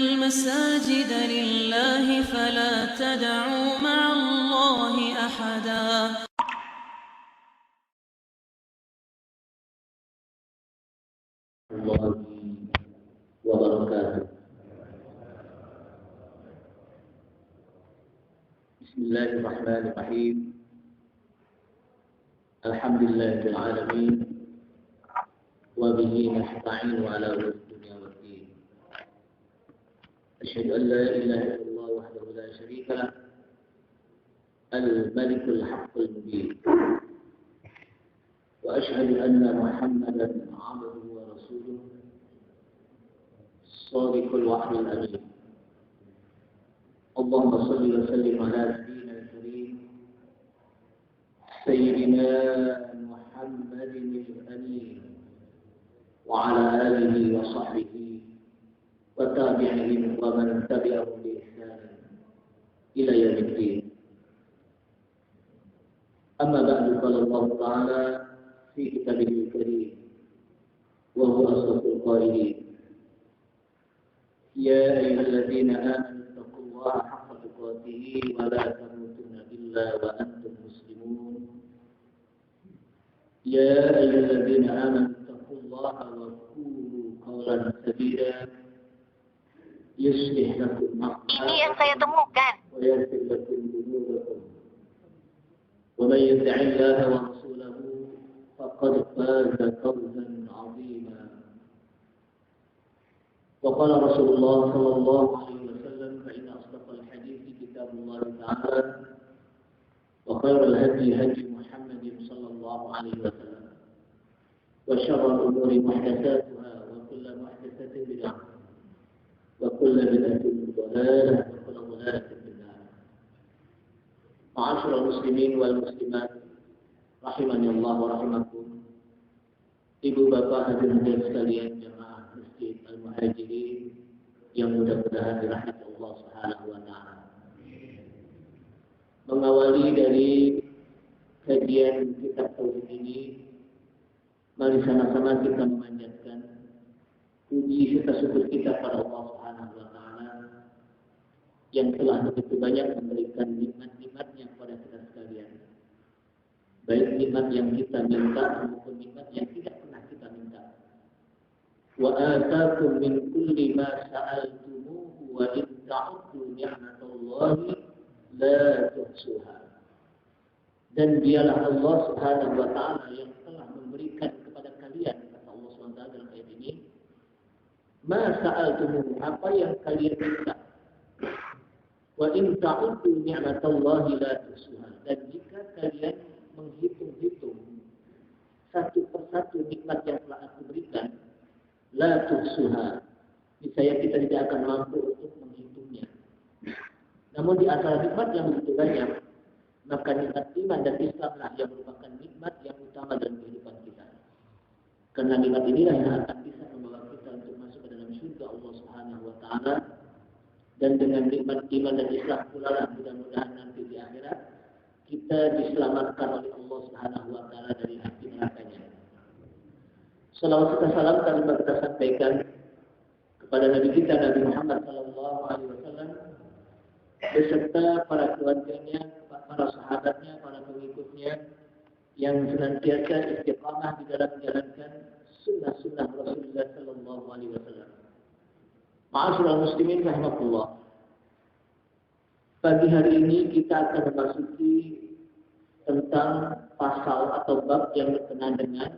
المساجد لله فلا تدعوا مع الله أحدا. الله وبركاته. بسم الله الرحمن الرحيم. الحمد لله رب العالمين وبه نستعين على امور الدنيا والدين. أشهد أن لا إله إلا الله وحده لا شريك له الملك الحق المبين، وأشهد أن محمدا عبده ورسوله الصادق الوعد الأمين. اللهم صل وسلم على نبينا الكريم سيدنا محمد الأمين وعلى آله وصحبه وتابعهم ومن تبعهم بإحسان إلى يوم الدين. أما بعد، قال الله تعالى في كتابه الكريم وهو أصدق القائلين: يا أيها الذين آمنوا اتقوا الله حق تقاته ولا تموتن إلا وأنتم مسلمون. يا أيها الذين آمنوا اتقوا الله وقولوا قولا سديدا يصلح لكم أعمالكم ويغفر لكم ذنوبكم، ومن يطع الله ورسوله فقد فاز فوزا عظيما. وقال رسول الله صلى الله عليه وسلم: فإن أصدق الحديث كتاب الله تعالى، وخير الهدي هدي محمد صلى الله عليه وسلم، وشر الأمور محدثاتها، وكل محدثة بدعة، وكل بدعة ضلالة، وكل ضلالة في النار. معاشر المسلمين والmuslimat rahimani Allah wa rahimakum. Ibu bapak hadirin sekalian jemaah Masjid Al-Muhajirin yang mudah-mudahan dirahmati Allah Subhanahu wa taala. Mengawali dari kajian kitab tauhid ini, mari sama-sama kita memanjatkan puji serta syukur kita pada Allah Subhanahu wa taala yang telah begitu banyak memberikan nikmat-nikmatnya kepada kita sekalian. Baik nikmat yang kita minta maupun nikmat yang tidak pernah kita minta. Wa ataakum min kulli ma sa'altumuhu wa in ta'uddu ni'matallahi la tuhsuha. Dan dialah Allah Subhanahu wa taala yang telah memberikan kepada kalian, kata Allah Subhanahu wa taala dalam ayat ini, ma sa'altumuhu, apa yang kalian minta. Wa in ta'uddu ni'matallahi la tuhsuha. Dan jika kalian menghitung-hitung satu persatu nikmat yang telah aku berikan, la tuhsuha, niscaya kita tidak akan mampu untuk menghitungnya. Namun di antara nikmat yang begitu banyak, maka nikmat iman dan Islamlah yang merupakan nikmat yang utama dalam kehidupan kita. Karena nikmat inilah yang akan bisa membawa kita untuk masuk ke dalam surga Allah Subhanahu wa taala. Dan dengan nikmat iman dan Islam pula lah mudah-mudahan nanti di akhirat kita diselamatkan oleh Allah Subhanahu wa taala dari api nerakanya. Salawat serta salam kami kita sampaikan kepada Nabi kita Nabi Muhammad sallallahu alaihi wasallam beserta para keluarganya, para sahabatnya, para pengikutnya yang senantiasa istiqamah di dalam menjalankan sunnah-sunnah Rasulullah sallallahu alaihi wasallam. Ma'asyiral muslimin rahimakumullah. Pagi hari ini kita akan memasuki tentang pasal atau bab yang berkenaan dengan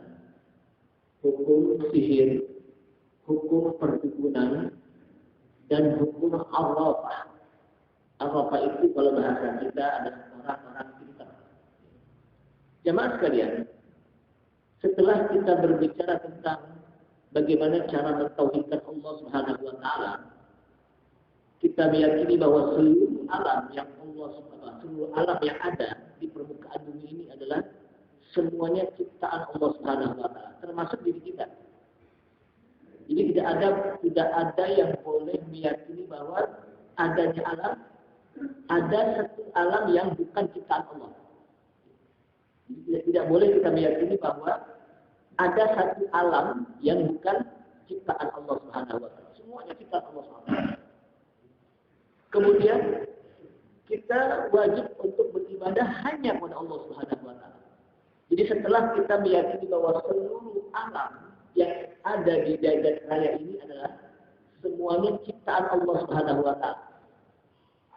hukum sihir, hukum perdukunan, dan hukum arrafah. Arrafah itu kalau bahasa kita adalah orang-orang pintar. Jemaah sekalian, setelah kita berbicara tentang bagaimana cara mentauhidkan Allah Subhanahu wa taala, kita meyakini bahwa seluruh alam yang seluruh alam yang ada di permukaan bumi ini adalah semuanya ciptaan Allah Subhanahu wa taala, termasuk diri kita. Jadi tidak ada yang boleh meyakini bahwa adanya alam, ada satu alam yang bukan ciptaan Allah. Jadi tidak boleh kita meyakini bahwa ada satu alam yang bukan ciptaan Allah Subhanahu wa taala. Semuanya ciptaan Allah Subhanahu wa taala. Kemudian kita wajib untuk beribadah hanya kepada Allah Subhanahu wa taala. Jadi setelah kita meyakini bahwa seluruh alam yang ada di jagat raya ini adalah semuanya ciptaan Allah Subhanahu wa taala.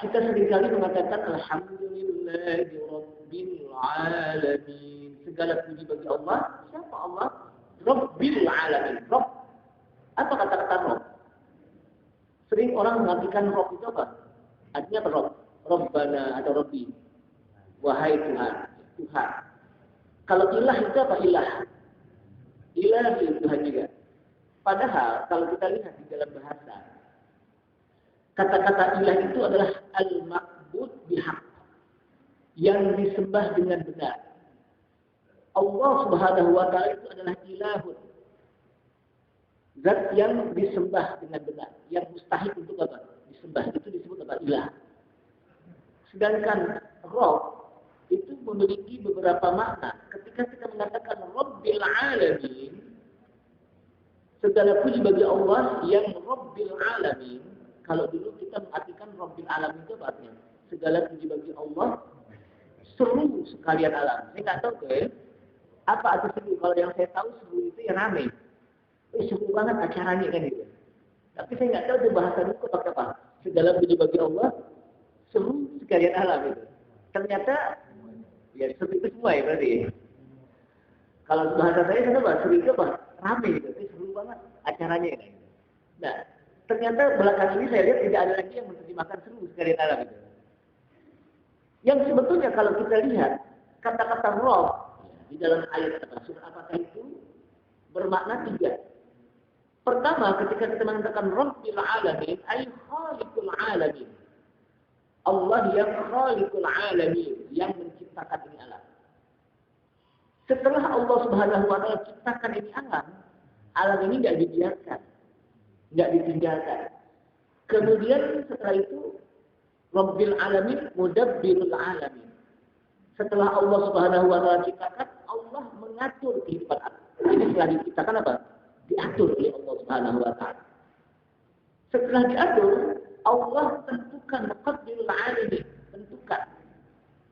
Kita seringkali mengatakan alhamdulillahi rabbil alamin. Segala puji bagi Allah. Siapa Allah? Rabbil alamin. Rabb. Apa kata-kata Rabb? Sering orang mengartikan Rabb itu apa? Artinya apa Rabb? Rabbana atau Rabbi. Wahai Tuhan. Tuhan. Kalau ilah itu apa ilah? Ilah itu Tuhan juga. Padahal kalau kita lihat di dalam bahasa, kata-kata ilah itu adalah al-ma'bud bihaq, yang disembah dengan benar. Allah Subhanahu wa taala itu adalah ilahun, zat yang disembah dengan benar, yang mustahil untuk apa? Disembah. Itu disebut apa? Ilah. Sedangkan Rabb itu memiliki beberapa makna. Ketika kita mengatakan Rabbil alamin, segala puji bagi Allah yang Rabbil alamin. Kalau dulu kita mengartikan Rabbil alamin itu apa artinya? Segala puji bagi Allah seluruh sekalian alam. Saya nggak tahu apa arti seru. Kalau yang saya tahu seru itu yang ramai. Seru banget acaranya kan itu. Tapi saya nggak tahu itu bahasa dulu pakai apa. Segala puji bagi Allah seluruh sekalian alam itu. Ternyata ya seru itu semua ya berarti. Kalau bahasa saya apa? Seru itu apa? Ramai gitu. Seru banget acaranya kan. Nah, ternyata belakangan ini saya lihat tidak ada lagi yang menerjemahkan seluruh sekalian alam itu. Yang sebetulnya kalau kita lihat kata-kata Rabb di dalam ayat surah Al-Fatihah itu bermakna tiga. Pertama, ketika kita mengatakan Rabbil alamin, ay khaliqul alamin. Allah yang khaliqul alamin, yang menciptakan ini alam. Setelah Allah Subhanahu wa taala ciptakan ini alam ini enggak dibiarkan, enggak ditinggalkan. Kemudian setelah itu Rabbil alamin, mudabbirul alamin. Setelah Allah Subhanahu wa taala ciptakan, Allah mengatur kehidupan alam. Ini setelah diciptakan apa? Diatur oleh Allah Subhanahu wa taala. Setelah diatur, Allah tentukan muqaddirul alamin, tentukan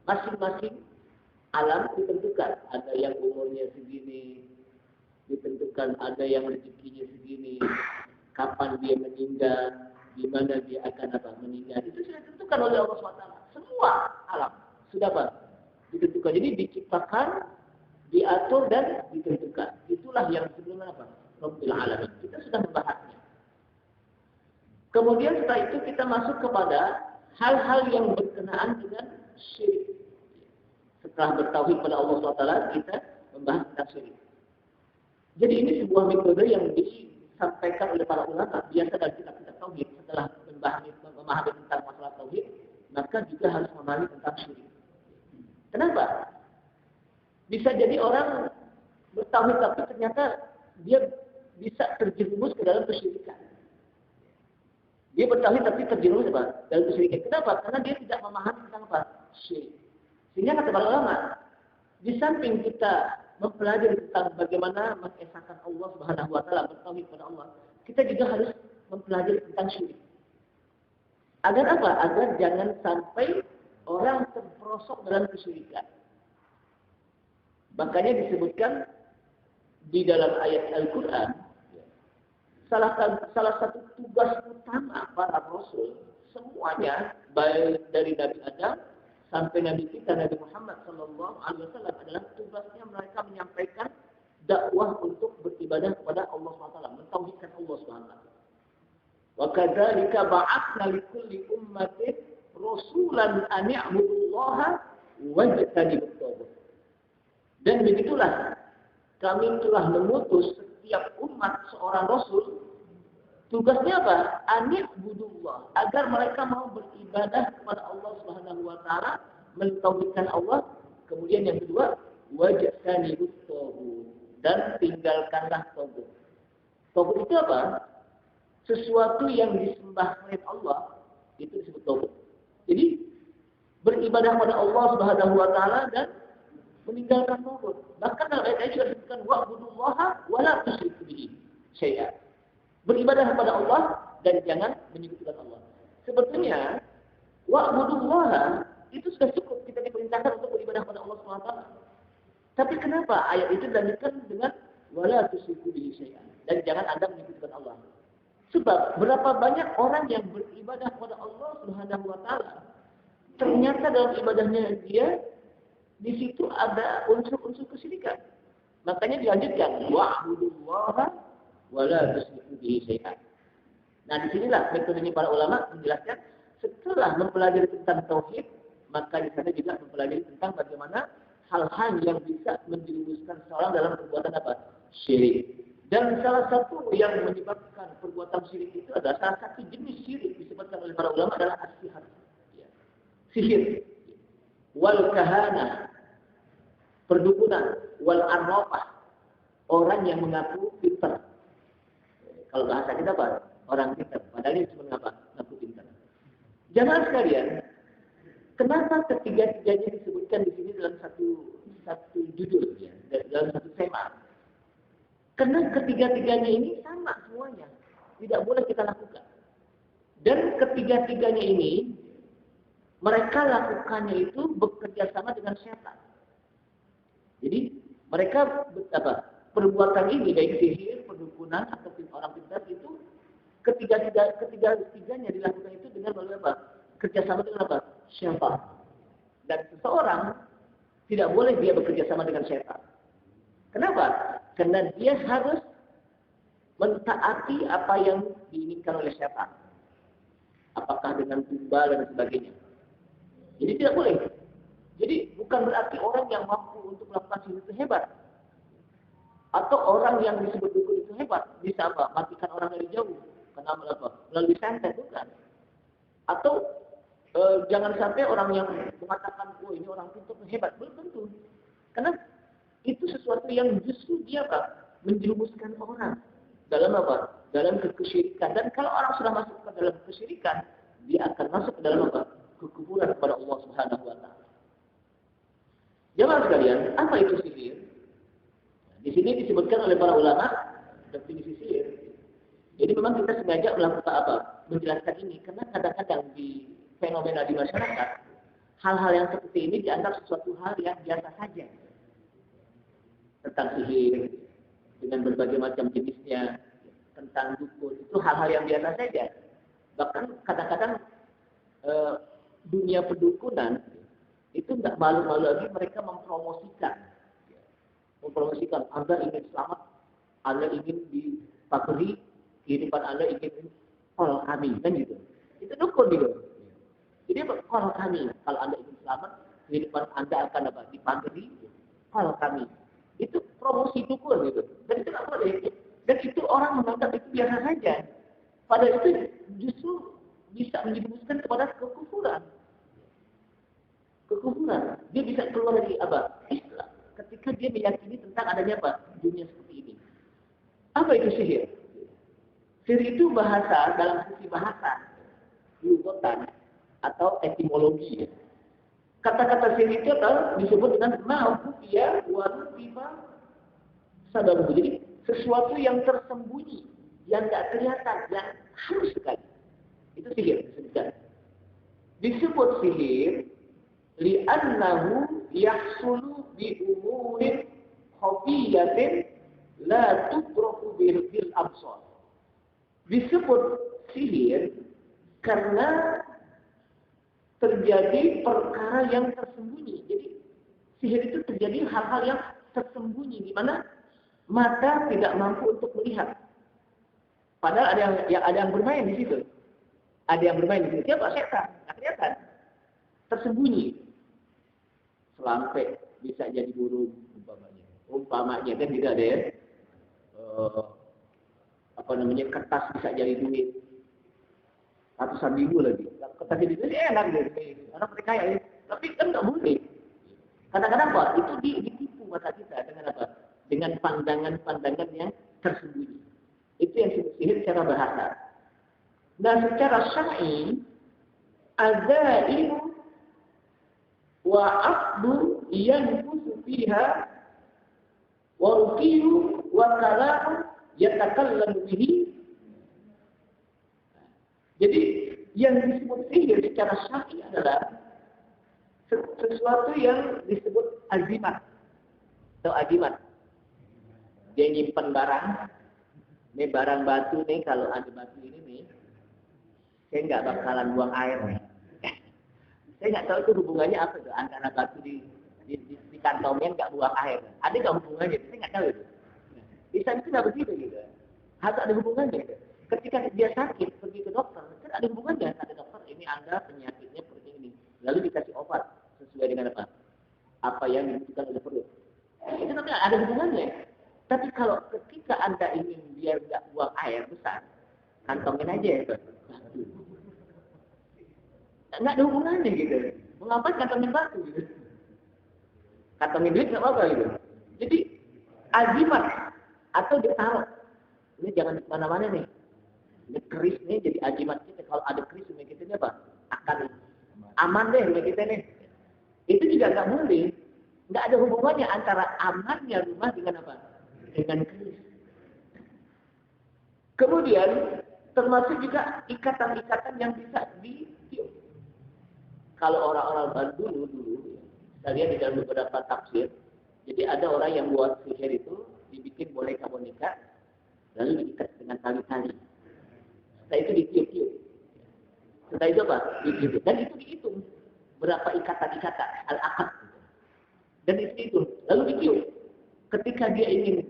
masing-masing alam ditentukan. Ada yang umurnya segini, ditentukan ada yang rezekinya segini, kapan dia meninggal, di mana dia akan meninggal. Itu sudah ditentukan oleh Allah SWT. Semua alam sudah ditentukan. Jadi diciptakan, diatur dan ditentukan. Itulah yang sebelumnya Rabbil alamin. Kita sudah membahasnya. Kemudian setelah itu kita masuk kepada hal-hal yang berkenaan dengan syirik. Setelah bertauhid pada Allah SWT, kita membahas tentang syirik. Jadi ini sebuah metode yang disampaikan oleh para ulama. Biasa dalam kitab-kitab tauhid, setelah memahami tentang masalah tauhid, maka juga harus memahami tentang syirik. Kenapa? Bisa jadi orang bertauhid tapi ternyata dia bisa terjerumus ke dalam kesyirikan. Dia bertauhid tapi terjerumus dalam kesyirikan. Kenapa? Karena dia tidak memahami tentang syirik. Sehingga kata para ulama, di samping kita mempelajari tentang bagaimana mengesahkan Allah Subhanahu wa taala, bertauhid kepada Allah, kita juga harus mempelajari tentang syirik. Agar apa? Agar jangan sampai orang terperosok dalam kesyirikan. Makanya disebutkan di dalam ayat Al-Quran, salah satu tugas utama para rasul semuanya, baik dari Nabi Adam sampai Nabi kita Nabi Muhammad SAW adalah tugasnya mereka menyampaikan dakwah untuk beribadah kepada Allah SWT, mentauhidkan Allah SWT. Wa kadzalika ba'atsna likulli ummatin rasulan an ya'budullaha wajtanibut taghut. Dan begitulah kami telah mengutus setiap umat seorang rasul. Tugasnya apa? An ya'budullah, agar mereka mau beribadah kepada Allah Subhanahu wa taala, mentauhidkan Allah. Kemudian yang kedua, wajtanibut taghut, dan tinggalkanlah taghut. Taghut itu apa? Sesuatu yang disembah selain Allah, itu disebut taghut. Jadi beribadah kepada Allah Subhanahu wa taala dan meninggalkan taghut. Bahkan dalam ayat ini juga disebutkan wa'budullaha wa la tusyriku bihi syai'a. Beribadah kepada Allah dan jangan menyekutukan Allah. Sebetulnya Wa'budullaha itu sudah cukup kita diperintahkan untuk beribadah kepada Allah SWT. Tapi kenapa ayat itu dilanjutkan dengan wala tusyriku bihi syai'an, dan jangan Anda menyekutukan Allah. Sebab berapa banyak orang yang beribadah kepada Allah Subhanahu wa taala, ternyata dalam ibadahnya dia di situ ada unsur-unsur kesyirikan. Makanya dilanjutkan wa'budullaha wala tusyriku bihi syai'an. Nah, disinilah metodenya para ulama menjelaskan setelah mempelajari tentang tauhid, maka di sana juga mempelajari tentang bagaimana hal-hal yang bisa menjerumuskan seorang dalam perbuatan apa? Syirik. Dan salah satu yang menyebabkan perbuatan syirik itu adalah salah satu jenis syirik disebutkan oleh para ulama adalah as-sihir. Ya. Sihir. Wal kahana, perdukunan, wal arrafah, orang yang mengaku pintar. Kalau bahasa kita apa? Orang pintar. Padahal ini cuma apa? Mengaku pintar. Jamaah sekalian, kenapa ketiga-tiganya disebutkan di sini dalam satu judul, ya, dalam satu tema? Karena ketiga-tiganya ini sama semuanya, tidak boleh kita lakukan. Dan ketiga-tiganya ini mereka lakukannya itu bekerja sama dengan setan. Jadi mereka perbuatan ini baik sihir, perdukunan atau orang pintar itu ketiga-tiganya dilakukan itu dengan melalui apa? Kerjasama dengan apa? Syaitan. Dan seseorang tidak boleh dia bekerja sama dengan syaitan. Kenapa? Karena dia harus mentaati apa yang diinginkan oleh syaitan. Apakah dengan tumbal dan sebagainya. Jadi tidak boleh. Jadi bukan berarti orang yang mampu untuk melakukan sihir itu hebat. Atau orang yang disebut dukun itu hebat. Bisa apa? Matikan orang dari jauh. Karena melalui santet, bukan. Atau jangan sampai orang yang mengatakan, oh ini orang pintar hebat, belum tentu. Karena itu sesuatu yang justru dia menjerumuskan orang dalam apa? Dalam kesyirikan. Dan kalau orang sudah masuk ke dalam kesyirikan, dia akan masuk ke dalam apa? Kekufuran kepada Allah Subhanahu wa taala. Jamaah sekalian, apa itu sihir? Di sini disebutkan oleh para ulama definisi sihir. Jadi memang kita sengaja melakukan apa? Menjelaskan ini karena kadang-kadang di fenomena di masyarakat hal-hal yang seperti ini dianggap sesuatu hal yang biasa saja. Tentang sihir dengan berbagai macam jenisnya, tentang dukun, itu hal-hal yang biasa saja. Bahkan kadang-kadang dunia perdukunan itu nggak malu-malu lagi mereka mempromosikan Anda ingin selamat, Anda ingin dipatuhi kehidupan Anda, ingin call kami, kan gitu. Itu dukun gitu. Jadi call kami, kalau Anda ingin selamat, kehidupan Anda akan apa? Dipatuhi, call kami. Itu promosi dukun gitu. Dan itu nggak boleh. Dan itu orang menganggap itu biasa saja. Padahal itu justru bisa menjerumuskan kepada kekufuran. Dia bisa keluar dari apa? Islam. Ketika dia meyakini tentang adanya apa? Dunia seperti ini. Apa itu sihir? Sihir itu bahasa, dalam sisi bahasa, lugotan atau etimologi. Kata-kata sihir itu disebut dengan ma'ufiyah wa nufifa sababu. Jadi sesuatu yang tersembunyi, yang tidak kelihatan, yang halus sekali. Itu sihir disebutkan. Disebut sihir li'annahu yahsulu bi umurin khafiyatin la tudraku bil absar. Disebut sihir karena terjadi perkara yang tersembunyi. Jadi sihir itu terjadi hal-hal yang tersembunyi di mana mata tidak mampu untuk melihat. Padahal ada yang bermain di situ. Ada yang bermain di situ. Siapa? Setan. Nggak kelihatan. Tersembunyi. Selampe bisa jadi burung umpamanya kan tidak ada ya. Kertas bisa jadi duit. Ratusan ribu lagi. Kertas jadi duit enak deh. Orang percaya ya. Tapi kan nggak boleh. Kadang-kadang apa? Itu ditipu mata kita dengan apa? Dengan pandangan-pandangan yang tersembunyi. Itu yang disebut sihir secara bahasa. Nah, secara syar'i azaimu wa aqdu yanfusu fiha wa ruqiyu wa kalamu yatakallamu bihi. Jadi Yang disebut sihir secara syar'i adalah sesuatu yang disebut azimat atau ajimat. Dia nyimpen barang. Ini barang batu nih, kalau ada batu ini nih, saya nggak bakalan buang air nih. Saya nggak tahu itu hubungannya apa itu antara batu di kantongnya nggak buang air. Ada nggak hubungannya? Saya nggak tahu itu. Bisa itu nggak begitu gitu. Harus ada hubungannya. Gitu. Ketika dia sakit pergi ke dokter, kan ada hubungannya. Kata dokter, ini Anda penyakitnya seperti ini. Lalu dikasih obat sesuai dengan apa? Apa yang dibutuhkan oleh perut. Itu nanti ada hubungannya. Tapi kalau ketika Anda ingin biar nggak buang air besar, kantongin aja ya. Nggak ada hubungannya gitu. Mengapa kantongin batu gitu? Kantongin duit nggak apa-apa gitu. Jadi azimat atau ditaruh. Ini jangan di mana-mana nih. Ini keris nih jadi azimat kita. Kalau ada keris rumah kita ini apa? Akan aman deh rumah kita nih. Itu juga nggak boleh. Nggak ada hubungannya antara amannya rumah dengan apa? Dengan keris. Kemudian termasuk juga ikatan-ikatan yang bisa ditiup. Kalau orang-orang dulu, kita lihat di dalam beberapa tafsir, jadi ada orang yang buat sihir itu dibikin boneka-boneka, lalu diikat dengan tali-tali. Setelah itu ditiup-tiup. Setelah itu apa? Ditiup. Dan itu dihitung berapa ikatan-ikatan al-aqad. Dan itu dihitung. Lalu ditiup. Ketika dia ingin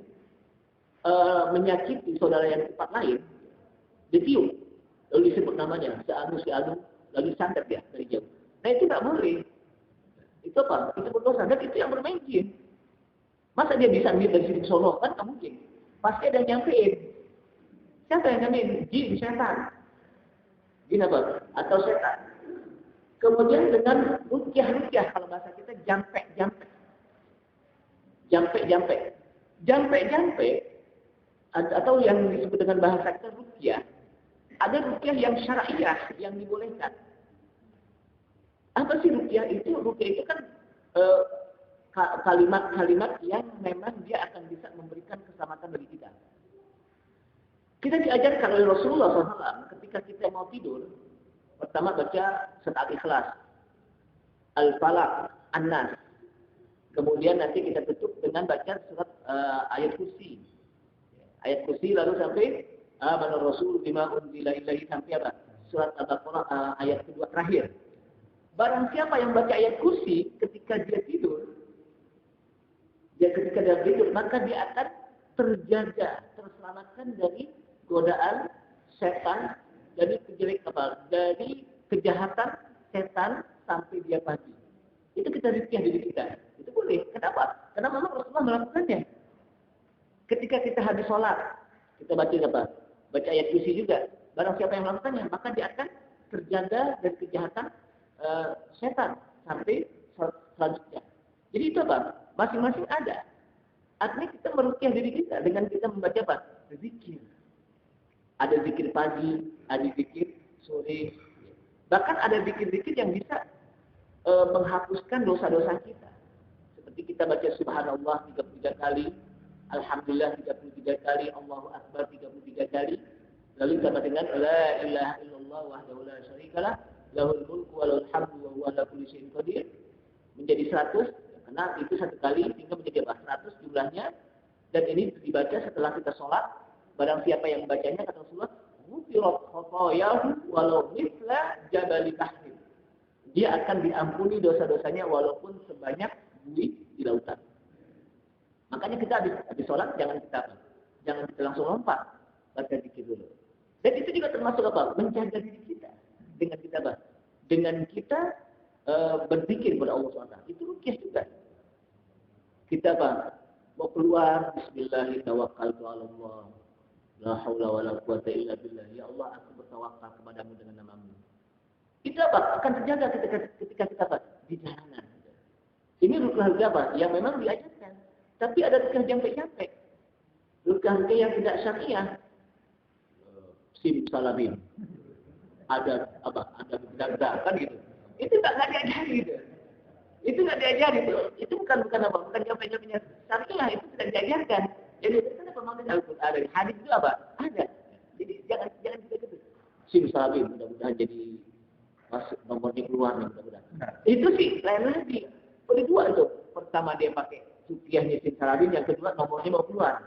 menyakiti saudara yang tempat lain, ditiup, lalu disebut namanya, si Anu, lalu disantet dia dari jauh. Nah itu tidak boleh. Itu apa? Itu berdosa. Dan itu yang bermain jin. Masa dia bisa ambil dari sini Solo? Kan nggak mungkin. Pasti ada yang nyampein. Siapa yang nyampein? Jin, setan. Jin apa? Atau setan. Kemudian dengan rukyah, kalau bahasa kita jampe. Jampe atau yang disebut dengan bahasa kita rukyah. Ada rukyah yang syar'iyah yang dibolehkan. Apa sih rukyah itu? Rukyah itu kan kalimat-kalimat yang memang dia akan bisa memberikan keselamatan bagi kita. Kita diajarkan oleh Rasulullah SAW ketika kita mau tidur, pertama baca surat Al-Ikhlas, Al-Falaq, An-Nas. Kemudian nanti kita tutup dengan baca surat ayat kursi. Ayat kursi lalu sampai Amana Rasul bima unzila ilaihi sampai apa? Surat Al-Baqarah ayat kedua terakhir. Barang siapa yang baca ayat kursi ketika dia tidur, maka dia akan terjaga, terselamatkan dari godaan setan, dari kejahatan setan sampai dia pagi. Itu kita rukyah diri kita. Itu boleh. Kenapa? Karena memang Rasulullah melakukannya. Ketika kita habis sholat, kita baca apa? Baca ayat kursi juga. Barang siapa yang melakukannya, maka dia akan terjaga dari kejahatan setan sampai selanjutnya. Jadi itu apa? Masing-masing ada. Artinya kita merukyah diri kita dengan kita membaca apa? Zikir. Ada zikir pagi, ada zikir sore. Bahkan ada zikir-zikir yang bisa menghapuskan dosa-dosa kita. Seperti kita baca subhanallah 33 kali, alhamdulillah 33 kali, Allahu akbar 33 kali. Lalu kita dengan la ilaha illallah wahdahu la syarikalah, lahul mulku wa lahul hamdu wa huwa ala kulli syai'in qadir. Menjadi 100, karena itu satu kali sehingga menjadi 100 jumlahnya. Dan ini dibaca setelah kita sholat. Barang siapa yang membacanya, kata Rasulullah, ghufirat khotoyahu walau mithla jabali bahrin. Dia akan diampuni dosa-dosanya walaupun sebanyak buih di lautan. Makanya kita habis sholat jangan kita langsung lompat, baca zikir dulu. Dan itu juga termasuk apa? Menjaga diri kita dengan kita apa? Dengan kita berzikir kepada Allah SWT. Itu rukyah juga. Kita apa? Mau keluar, Bismillahirrahmanirrahim. La haula wa la quwata illa billah. Ya Allah, aku bertawakal kepadamu dengan namamu. Itu apa? Akan terjaga ketika kita apa? Di jalanan. Ini rukyah apa? Yang memang diajarkan. Tapi ada rukyah jampe-jampe. Rukyah yang tidak syariah. Simsalabim. Ada apa? Ada benar kan gitu. Itu nggak diajari gitu. Itu nggak diajari itu. Itu bukan apa? Bukan jampe-jampenya syariah. Itu tidak diajarkan. Jadi itu memang ada di hadis itu apa? Ada. Jadi jangan juga gitu. Simsalabim mudah-mudahan jadi masuk nomornya keluar nih mudah-mudahan. Itu sih lain lagi. Boleh dua itu. Pertama dia pakai rupiah nyesin salabin, yang kedua nomornya mau keluar.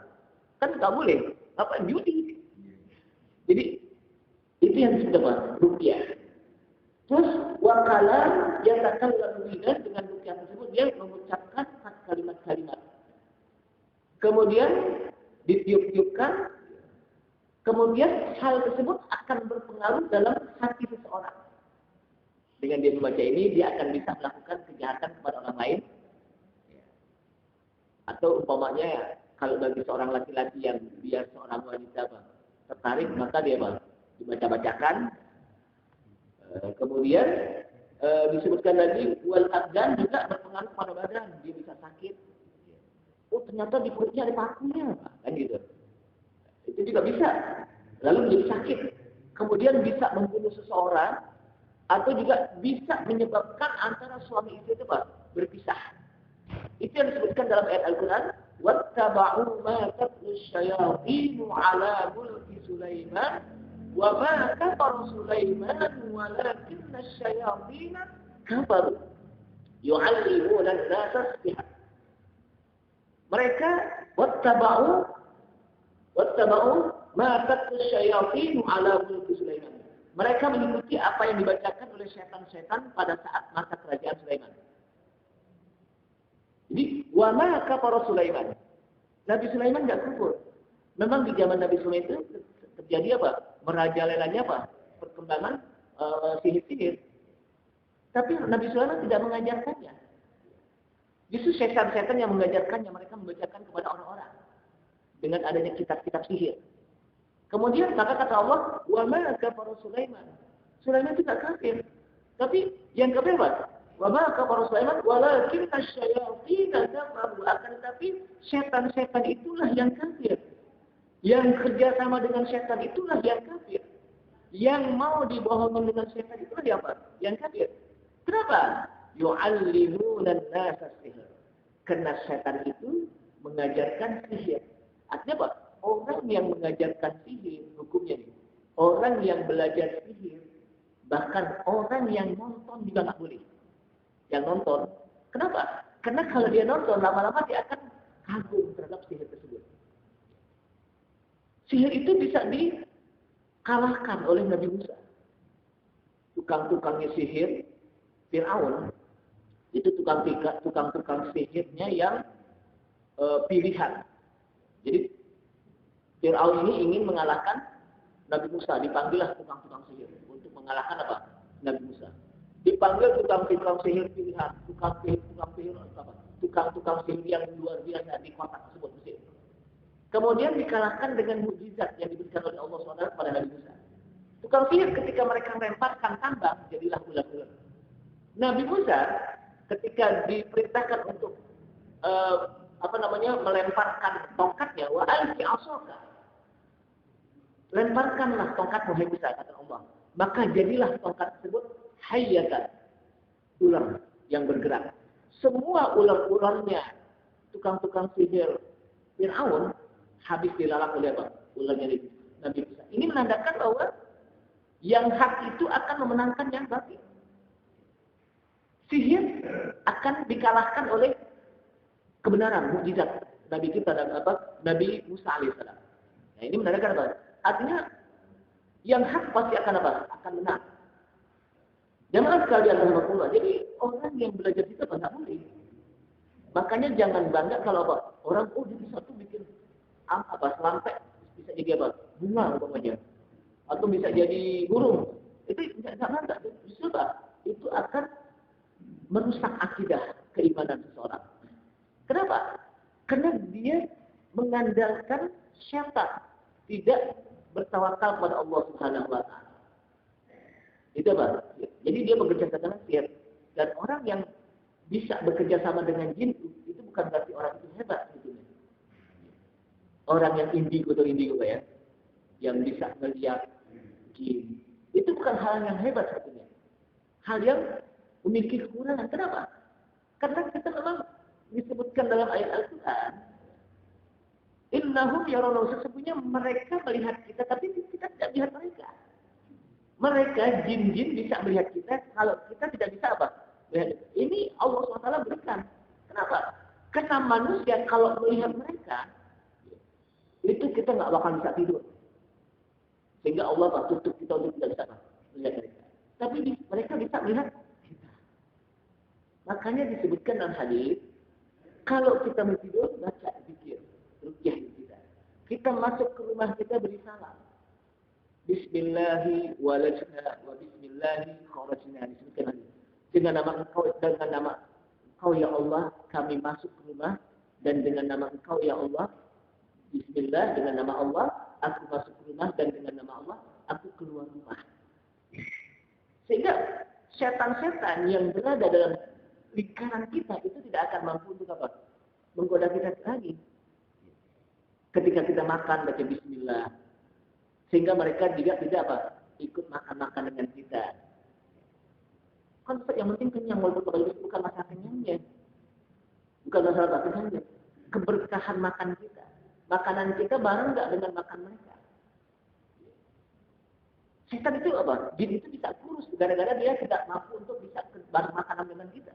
Kan nggak boleh. Apa judi? Jadi itu yang disebut apa? Rupiah. Terus wakala dia akan lebih dengan rupiah tersebut dia mengucapkan kalimat-kalimat. Kemudian ditiup-tiupkan. Kemudian hal tersebut akan berpengaruh dalam hati seseorang. Dengan dia membaca ini, dia akan bisa melakukan kejahatan kepada orang lain. Atau umpamanya, kalau bagi seorang laki-laki yang dia seorang wanita tertarik, maka dia dibaca-bacakan. Kemudian disebutkan lagi, wal abdan juga berpengaruh pada badan. Dia bisa sakit. Oh ternyata di perutnya ada pakunya. Kan gitu. Itu juga bisa. Lalu menjadi sakit. Kemudian bisa membunuh seseorang. Atau juga bisa menyebabkan antara suami istri itu berpisah. Itu yang disebutkan dalam ayat Al-Quran. وَاتَّبَعُوا مَا تَتْلُو الشَّيَاطِينُ عَلَى مُلْكِ سُلَيْمَانَ وَمَا كَفَرَ سُلَيْمَانُ وَلَكِنَّ الشَّيَاطِينَ كَفَرُوا يُعَلِّمُونَ النَّاسَ السِّحْرَ. Mereka wattaba'u ma tatlu syayatin ala mulki Sulaiman. Mereka mengikuti apa yang dibacakan oleh setan-setan pada saat masa kerajaan Sulaiman. Jadi wa ma kafara Sulaiman. Nabi Sulaiman enggak kufur. Memang di zaman Nabi Sulaiman itu terjadi apa? Merajalelanya apa? Perkembangan sihir-sihir. Tapi Nabi Sulaiman tidak mengajarkannya. Justru setan-setan yang mengajarkannya, mereka membacakan kepada orang-orang dengan adanya kitab-kitab sihir. Kemudian maka kata Allah, wa ma kafara Sulaiman. Sulaiman itu tidak kafir. Tapi yang kafir apa? Wa ma kafara Sulaiman walakin asyayatin kafaru. Akan tetapi setan-setan itulah yang kafir. Yang kerja sama dengan setan itulah yang kafir. Yang mau dibohongkan dengan setan itulah yang apa? Yang kafir. Kenapa? Yu'allimuna an-nasa sihir. Karena setan itu mengajarkan sihir. Artinya apa? Orang yang mengajarkan sihir, hukumnya nih. Orang yang belajar sihir, bahkan orang yang nonton juga nggak boleh. Yang nonton. Kenapa? Karena kalau dia nonton, lama-lama dia akan kagum terhadap sihir tersebut. Sihir itu bisa dikalahkan oleh Nabi Musa. Tukang-tukangnya sihir, Fir'aun, itu tukang-tukang sihirnya yang pilihan. Jadi Fir'aun ini ingin mengalahkan Nabi Musa. Dipanggillah tukang-tukang sihir untuk mengalahkan apa? Nabi Musa. Dipanggil tukang-tukang sihir pilihan, tukang-tukang sihir yang luar biasa di kota tersebut Mesir. Kemudian dikalahkan dengan mukjizat yang diberikan oleh Allah SWT kepada Nabi Musa. Tukang sihir ketika mereka melemparkan tambang, jadilah ular-ular. Nabi Musa ketika diperintahkan untuk melemparkan tongkatnya, wa alqi 'asaka. Lemparkanlah tongkat wahai Musa, kata Allah. Maka jadilah tongkat tersebut hayyatan, ular yang bergerak. Semua ular-ularnya tukang-tukang sihir Fir'aun habis dilalak oleh apa? Ularnya Nabi Musa. Ini menandakan bahwa yang hak itu akan memenangkan yang batil. Sihir akan dikalahkan oleh kebenaran, mukjizat Nabi kita dan Nabi Musa alaihissalam. Nah, ini menandakan apa? Artinya yang hak pasti akan apa? Akan menang. Jangan sekalian rahmatullah. Jadi orang yang belajar kita nggak boleh. Makanya jangan bangga kalau apa? Orang dia bisa tuh bikin selampek, bisa jadi apa? Bunga umpamanya. Atau bisa jadi burung. Itu nggak bangga. Justru itu akan merusak akidah keimanan seseorang. Kenapa? Karena dia mengandalkan syaitan, tidak bertawakal kepada Allah Subhanahu wa taala. Itu apa? Jadi dia bekerja sama dengan sihir. Dan orang yang bisa bekerja sama dengan jin itu bukan berarti orang itu hebat gitu. Orang yang indigo ya, yang bisa melihat jin, itu bukan hal yang hebat sebetulnya. Hal yang memiliki kekurangan. Kenapa? Karena kita memang disebutkan dalam ayat Al-Quran, innahum yarawnahu, sesungguhnya mereka melihat kita, tapi kita tidak melihat mereka. Mereka jin-jin bisa melihat kita, kalau kita tidak bisa apa? Melihat. Ini Allah SWT berikan. Kenapa? Karena manusia kalau melihat mereka, itu kita nggak bakal bisa tidur. Sehingga Allah tutup kita untuk tidak bisa melihat mereka. Tapi mereka bisa melihat kita. Makanya disebutkan dalam hadis, kalau kita mau tidur, baca zikir, ruqyah kita. Kita masuk ke rumah kita beri salam. Bismillahi walajna wa bismillahi kharajna. Disebutkan lagi. Dengan nama Engkau ya Allah kami masuk ke rumah, dan dengan nama Engkau ya Allah, Bismillah, dengan nama Allah aku masuk ke rumah, dan dengan nama Allah aku keluar rumah. Sehingga setan-setan yang berada dalam lingkaran kita itu tidak akan mampu untuk apa? Menggoda kita lagi. Ketika kita makan baca Bismillah, sehingga mereka juga tidak apa? Ikut makan-makan dengan kita. Konsep yang penting kenyang, walaupun bukan masalah kenyangnya. Bukan masalah kenyangnya. Keberkahan makan kita. Makanan kita bareng nggak dengan makan mereka. Setan itu apa? Jin itu bisa kurus gara-gara dia tidak mampu untuk bisa bareng makanan dengan kita.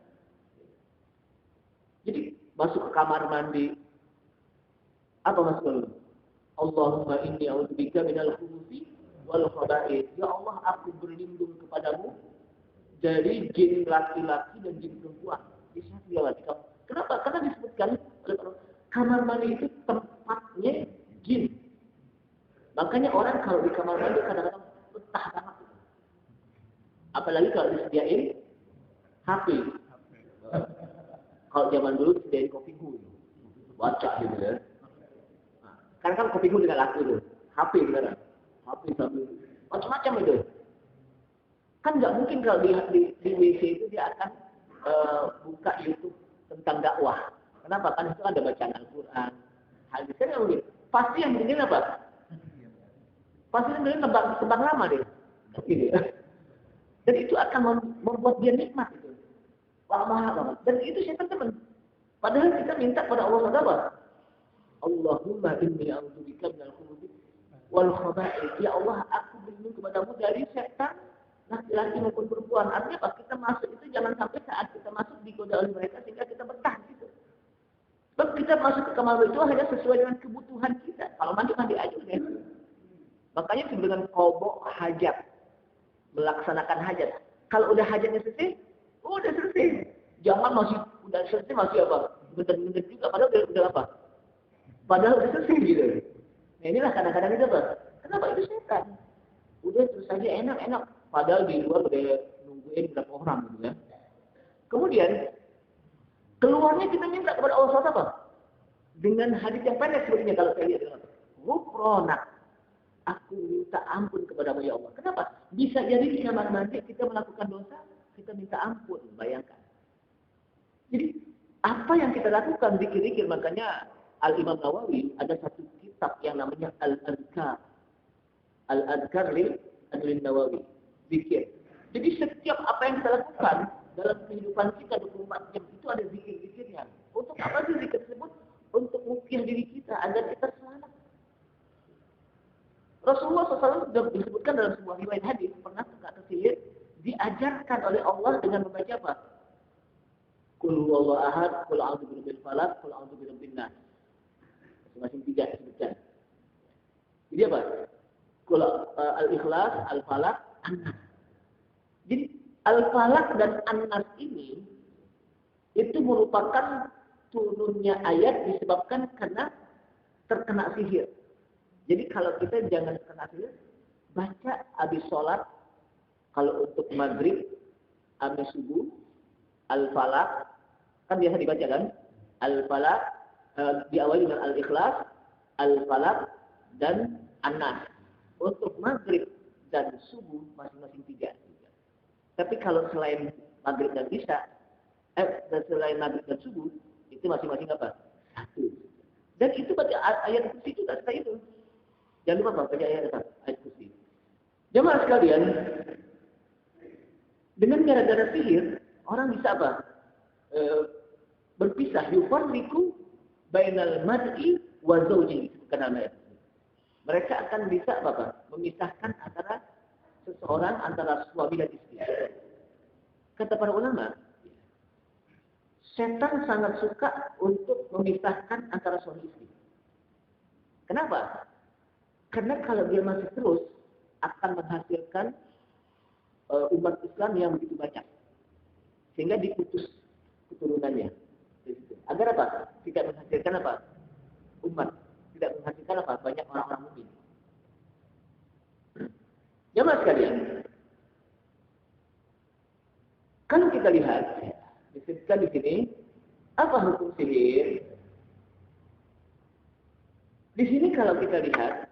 Jadi masuk ke kamar mandi. Apa masuk dulu? Allahumma inni a'udzubika minal khubuthi wal khaba'ith. Ya Allah, aku berlindung kepadamu dari jin laki-laki dan jin perempuan. Kenapa? Karena disebutkan oleh kamar mandi itu tempatnya jin. Makanya orang kalau di kamar mandi kadang-kadang betah banget. Apalagi kalau disediain HP. Kalau zaman dulu disediain kopi gu, baca gitu ya. Karena kan kopi gu tidak laku tuh, HP beneran, HP sambil macam-macam itu. Kan nggak mungkin kalau di WC itu dia akan buka YouTube tentang dakwah. Kenapa? Kan itu ada bacaan Al-Quran. Hadis kan nggak mungkin. Pasti yang begini apa? Pasti yang begini tebang lama deh. Gitu ya. Dan itu akan membuat dia nikmat itu. Mahal banget. Dan itu setan teman. Padahal kita minta pada Allah SWT. Allahumma inni a'udzubika minal khubuthi wal khaba'ith. Ya Allah, aku berlindung kepadamu dari setan laki-laki maupun perempuan. Artinya apa? Kita masuk itu jangan sampai saat kita masuk digoda oleh mereka sehingga kita betah gitu. Sebab kita masuk ke kamar itu hanya sesuai dengan kebutuhan kita. Kalau mandi aja deh. Makanya dengan qada hajat, melaksanakan hajat. Kalau udah hajatnya selesai, udah selesai. Jangan udah selesai masih apa? Bener-bener juga. Padahal udah apa? Padahal udah selesai gitu. Nah inilah kadang-kadang itu apa? Kenapa itu setan? Udah terus saja enak-enak. Padahal di luar udah nungguin berapa orang gitu ya. Kemudian keluarnya kita minta kepada Allah SWT apa? Dengan hadis yang pendek sebenarnya kalau saya lihat dengan Ghufranak. Aku minta ampun kepadamu ya Allah. Kenapa? Bisa jadi di kamar mandi kita melakukan dosa, kita minta ampun. Bayangkan. Jadi apa yang kita lakukan zikir-zikir, makanya Al-Imam Nawawi ada satu kitab yang namanya Al-Adhkar. Al-Adhkar lil Nawawi. Zikir. Jadi setiap apa yang kita lakukan dalam kehidupan kita 24 jam itu ada zikir-zikirnya. Untuk apa sih zikir tersebut? Untuk mengukir diri kita agar kita selamat. Rasulullah SAW sudah disebutkan dalam sebuah riwayat hadis pernah kata sihir diajarkan oleh Allah dengan membaca apa? Qul huwallahu ahad, qul a'udzu birabbil falaq, qul a'udzu birabbin nas. Masing-masing 3 disebutkan. Jadi apa? Qul al-ikhlas, al-falaq, an-nas. Jadi al-falaq dan an-nas ini itu merupakan turunnya ayat disebabkan karena terkena sihir. Jadi kalau kita jangan terkena sihir, baca habis sholat, kalau untuk maghrib, habis subuh, al-falaq, kan biasa dibaca kan? Al-falaq, diawali dengan al-ikhlas, al-falaq, dan an-nas. Untuk maghrib dan subuh masing-masing 3. Tapi kalau selain maghrib dan isya, dan selain maghrib dan subuh, itu masing-masing apa? 1. Dan itu baca ayat kursi juga setelah itu. Jangan lupa baca ayat kursi. Jemaah sekalian, dengan gara-gara sihir, orang bisa apa? Berpisah. Yufarriqu bainal mar'i wa zawjihi. Mereka akan bisa apa? Memisahkan antara seseorang antara suami dan istri. Kata para ulama, setan sangat suka untuk memisahkan antara suami istri. Kenapa? Karena kalau dia masih terus akan menghasilkan umat Islam yang begitu banyak, sehingga diputus keturunannya. Agar apa? Tidak menghasilkan apa? Umat. Tidak menghasilkan apa? Banyak orang-orang mukmin. Jamaah sekalian, kalau kita lihat disebutkan di sini apa hukum sihir? Di sini kalau kita lihat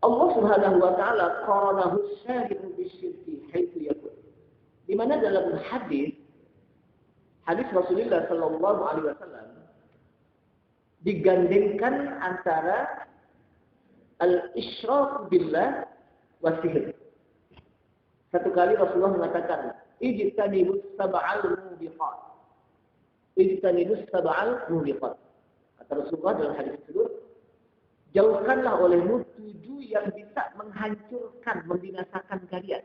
Allah Subhanahu wa taala qaranahu syari'u bisyirki haitsu yaqul. Di mana dalam hadis Rasulullah sallallahu alaihi wasallam digandengkan antara al-isyrak billah wa sihir. Satu kali Rasulullah mengatakan, "Ijtanibus sab'al mubiqat." Ijtanibus sab'al mubiqat. Kata Rasulullah dalam hadis tersebut, jauhkanlah olehmu 7 yang bisa menghancurkan, membinasakan kalian.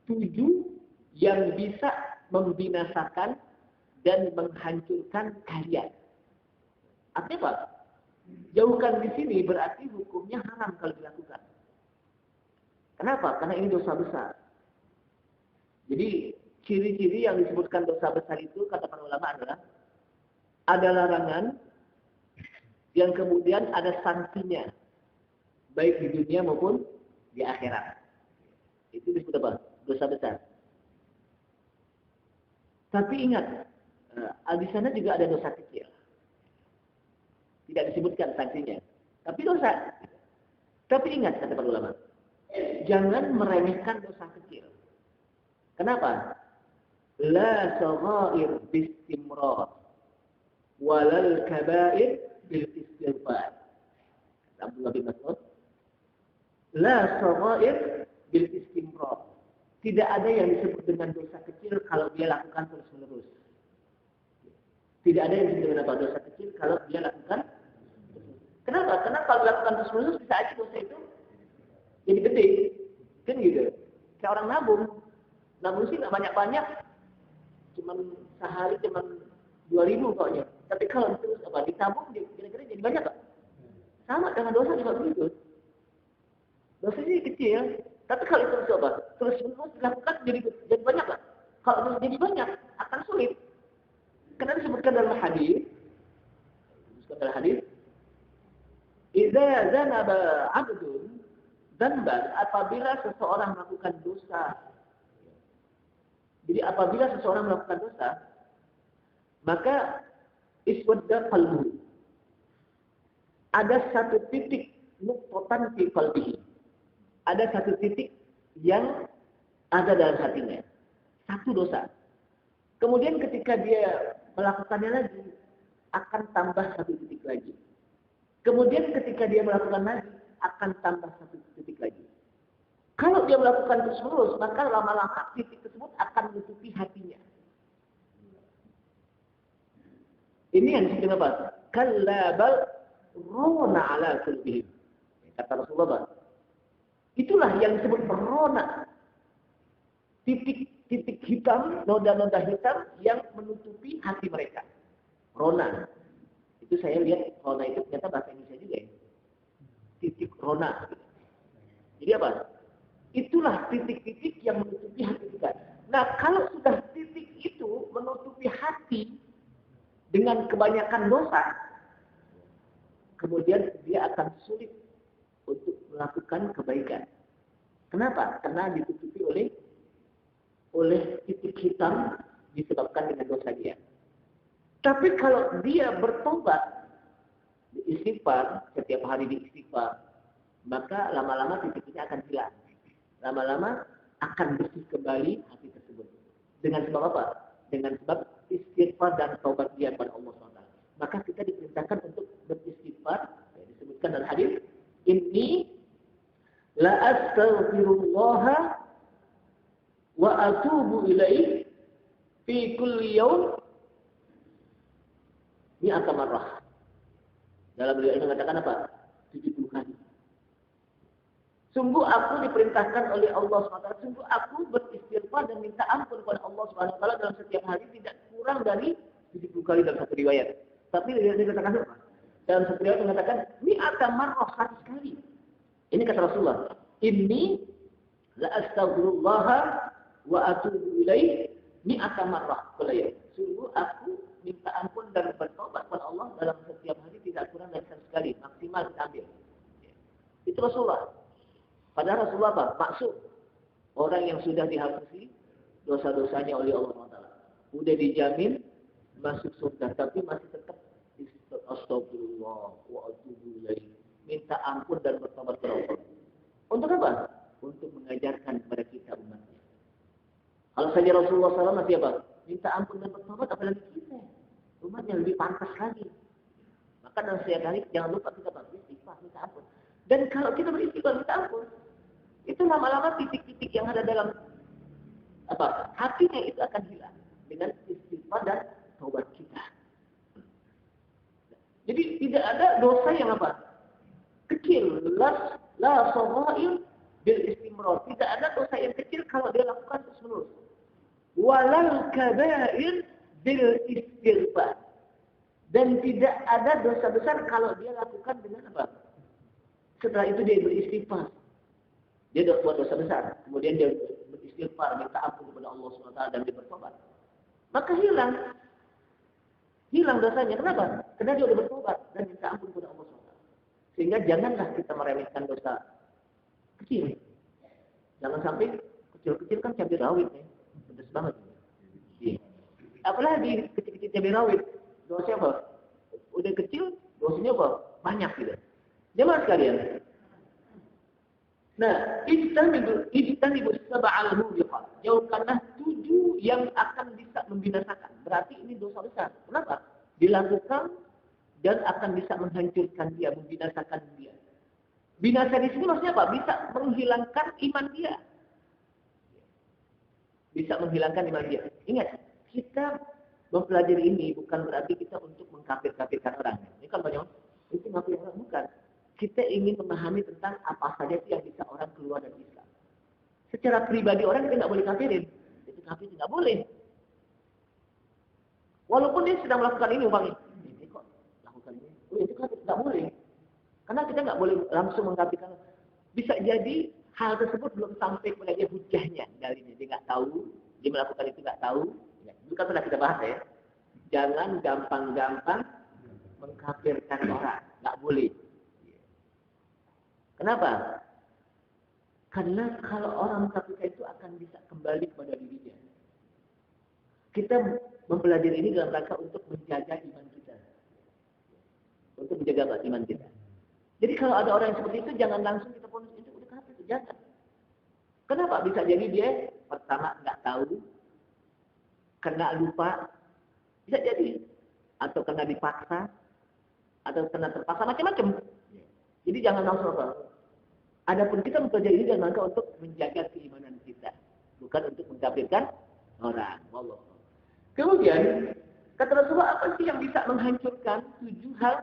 7 yang bisa membinasakan dan menghancurkan kalian. Artinya apa? Jauhkan di sini berarti hukumnya haram kalau dilakukan. Kenapa? Karena ini dosa besar. Jadi ciri-ciri yang disebutkan dosa besar itu kata para ulama adalah ada larangan yang kemudian ada sanksinya, baik di dunia maupun di akhirat. Itu disebut apa? Dosa besar. Tapi ingat, di sana juga ada dosa kecil. Tidak disebutkan sanksinya. Tapi dosa. Tapi ingat, kata para ulama, jangan meremehkan dosa kecil. Kenapa? La saghair bistimrar walal kabair bil istighfar. Abdullah bin Mas'ud, la saghair bil istimrar. Tidak ada yang disebut dengan dosa kecil kalau dia lakukan terus-menerus. Tidak ada yang disebut dengan apa? Dosa kecil kalau dia lakukan. Kenapa? Karena kalau lakukan terus-menerus bisa aja dosa itu jadi gede. Kan gitu. Kayak orang nabung. Nabung sih nggak banyak-banyak. Cuman sehari cuman 2.000 pokoknya. Tapi kalau terus apa ditabung kira-kira jadi banyak kok. Sama dengan dosa juga begitu. Dosa ini kecil, tapi kalau itu apa? Terus-menerus dilakukan jadi banyak lah. Kalau terus jadi banyak akan sulit. Karena disebutkan dalam hadis, "Idza zanaba 'abdun dzanban", apabila seseorang melakukan dosa. Jadi apabila seseorang melakukan dosa, maka iswadda qalbuhu. Ada satu titik nuqtatan fi qalbihi. Ada satu titik yang ada dalam hatinya. Satu dosa. Kemudian ketika dia melakukannya lagi, akan tambah satu titik lagi. Kemudian ketika dia melakukan lagi, akan tambah satu titik lagi. Kalau dia melakukan terus-menerus, maka lama-lama titik tersebut akan menutupi hatinya. Ini yang disebut apa? Kalla bal rona ala qulubihim. Kata Rasulullah. Itulah yang disebut rona. Titik hitam, noda-noda hitam yang menutupi hati mereka. Rona. Itu saya lihat rona itu ternyata bahasa Indonesia juga ya. Titik rona. Jadi apa? Itulah titik-titik yang menutupi hati kita. Nah, kalau sudah titik itu menutupi hati dengan kebanyakan dosa, kemudian dia akan sulit untuk melakukan kebaikan. Kenapa? Karena ditutupi oleh titik hitam disebabkan dengan dosa dia. Tapi kalau dia bertobat, istighfar, setiap hari diistighfar, maka lama-lama titik-titiknya akan hilang. Lama-lama akan bersih kembali hati tersebut. Dengan sebab apa? Dengan sebab istighfar dan taubat dia kepada Allah SWT. Maka kita diperintahkan untuk beristighfar. Disebutkan dalam hadis, "Inni la astaghfirullah wa atubu ilaih fi kulli yawm mi'ata marrah." Dalam beliau ini mengatakan apa? 70 kali. Sungguh aku diperintahkan oleh Allah SWT. Sungguh aku beristighfar dan minta ampun kepada Allah SWT dalam setiap hari tidak kurang dari 70 kali dalam satu riwayat. Tapi dia katakan apa? Dalam satu riwayat mengatakan, mi'ata marrah 100 kali. Ini kata Rasulullah. Inni la astaghfirullah wa atubu ilaih mi'ata marrah. Sungguh aku minta ampun dan bertobat kepada Allah dalam setiap hari tidak kurang dari 100 kali. Maksimal kita ambil. Itu Rasulullah. Padahal Rasulullah apa? Maksud orang yang sudah dihapusi dosa-dosanya oleh Allah SWT. Sudah dijamin masuk surga, tapi masih tetap astagfirullah wa atubu ilaih. Minta ampun dan bertobat kepada Allah. Untuk apa? Untuk mengajarkan kepada kita umatnya. Kalau saja Rasulullah SAW masih apa? Minta ampun dan bertobat, apalagi kita. Umatnya lebih pantas lagi. Maka dalam setiap hari jangan lupa kita beristighfar, minta ampun. Dan kalau kita beristighfar, minta ampun, itu lama-lama titik-titik yang ada dalam hatinya itu akan hilang dengan istighfar dan taubat kita. Jadi tidak ada dosa yang kecil, la saghair bil istimrar. Tidak ada dosa yang kecil kalau dia lakukan terus-menerus. Walal kabair bil istighfar. Dan tidak ada dosa besar kalau dia lakukan dengan setelah itu dia beristighfar. Dia sudah buat dosa besar, kemudian dia beristighfar, minta ampun kepada Allah SWT dan dia bertobat. Maka hilang dosanya. Kenapa? Karena dia sudah bertobat dan minta ampun kepada Allah SWT. Sehingga janganlah kita meremehkan dosa kecil. Jangan sampai kecil-kecil kan cabai rawit ya, pedas banget. Ya. Apalagi kecil-kecil cabai rawit, dosanya apa? Udah kecil, dosanya banyak gitu. Jemaah sekalian. Nah, ijtanibu sab'al mubiqat. Jauhkanlah 7 yang akan bisa membinasakan. Berarti ini dosa besar. Kenapa? Dilakukan dan akan bisa menghancurkan dia, membinasakan dia. Binasa di sini maksudnya apa? Bisa menghilangkan iman dia. Bisa menghilangkan iman dia. Ingat, kita mempelajari ini bukan berarti kita untuk mengkafir-kafirkan orang. Ini kan banyak itu ngafir orang, bukan. Kita ingin memahami tentang apa saja yang bisa orang keluar dari Islam. Secara pribadi orang kita nggak boleh kafirin. Itu kafir nggak boleh. Walaupun dia sedang melakukan ini, ini kok lakukan ini. Oh, itu kafir nggak boleh. Karena kita nggak boleh langsung mengkafirkan. Bisa jadi hal tersebut belum sampai kepada dia hujahnya darinya. Dia nggak tahu, dia melakukan itu nggak tahu. Ya, itu kan pernah kita bahas ya. Jangan gampang-gampang mengkafirkan orang, nggak boleh. Kenapa? Karena kalau orang kafir itu akan bisa kembali kepada dirinya. Kita mempelajari ini dalam rangka untuk menjaga iman kita. Untuk menjaga iman kita. Jadi kalau ada orang yang seperti itu, jangan langsung kita ponis itu udah kafir, jangan. Kenapa? Bisa jadi dia pertama nggak tahu, kena lupa, bisa jadi, atau kena dipaksa, atau kena terpaksa, macam-macam. Jadi jangan langsung Adapun kita mempelajari ini dalam rangka untuk menjaga keimanan kita, bukan untuk mengkafirkan orang. Allah. Kemudian kata Rasulullah, apa sih yang bisa menghancurkan 7 hal?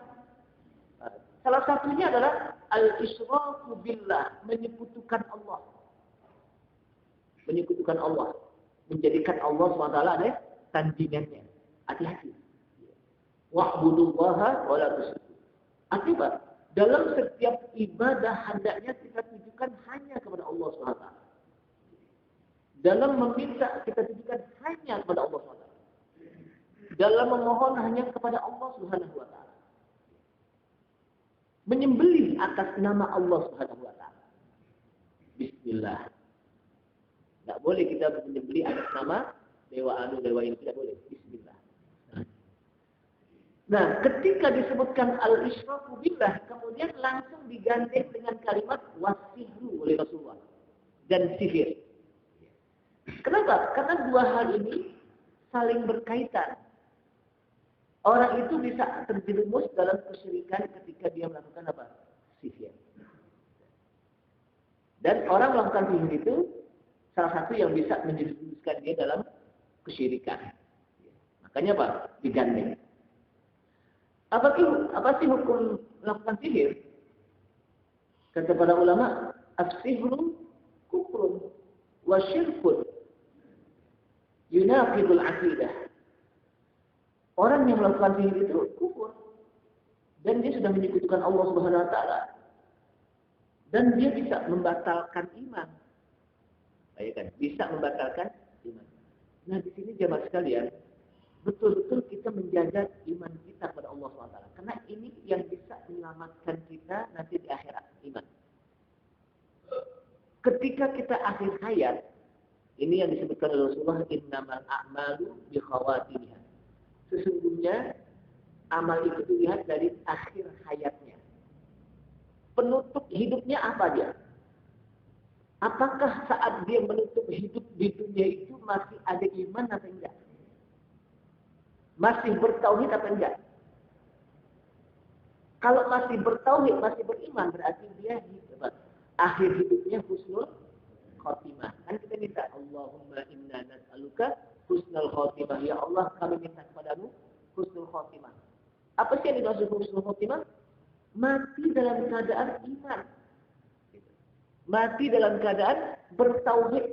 Salah satunya adalah al-isyraku billah, menyekutukan Allah. Menyekutukan Allah, menjadikan Allah SWT ada tandingannya. Hati-hati. Wa'budullaha wa la tusyriku. Akibat dalam setiap ibadah hendaknya kita tujukan hanya kepada Allah SWT. Dalam meminta kita tujukan hanya kepada Allah SWT. Dalam memohon hanya kepada Allah Subhanahu wa taala. Menyembelih atas nama Allah Subhanahu wa taala. Bismillah. Tidak boleh kita menyembelih atas nama dewa anu, dewa ini, tidak boleh. Bismillah. Nah, ketika disebutkan al-isyraku billah, kemudian langsung digandeng dengan kalimat wasihru oleh Rasulullah dan sihir. Kenapa? Karena 2 hal ini saling berkaitan. Orang itu bisa terjerumus dalam kesyirikan ketika dia melakukan sihir. Dan orang melakukan sihir itu salah satu yang bisa menjerumuskan dia dalam kesyirikan. Makanya digandeng. Apa sih hukum melakukan sihir? Kata para ulama, As-sihru kufrun wa syirkun yunaqidul aqidah. Orang yang melakukan sihir itu kufur dan dia sudah menyekutukan Allah Subhanahu wa taala. Dan dia bisa membatalkan iman. Bayangkan, bisa membatalkan iman. Nah, di sini jemaah sekalian, betul-betul kita menjaga iman kita kepada Allah SWT. Karena ini yang bisa menyelamatkan kita nanti di akhirat, iman. Ketika kita akhir hayat, ini yang disebutkan oleh Rasulullah, innamal a'malu bi khawatimiha. Sesungguhnya amal itu dilihat dari akhir hayatnya. Penutup hidupnya apa dia? Apakah saat dia menutup hidup di dunia itu masih ada iman atau enggak? Masih bertauhid atau enggak? Kalau masih bertauhid, masih beriman, berarti dia hidup. Akhir hidupnya husnul khotimah. Kan kita minta, Allahumma inna nas'aluka husnul khotimah. Ya Allah, kami minta kepadamu husnul khotimah. Apa sih yang dimaksud husnul khotimah? Mati dalam keadaan iman. Mati dalam keadaan bertauhid.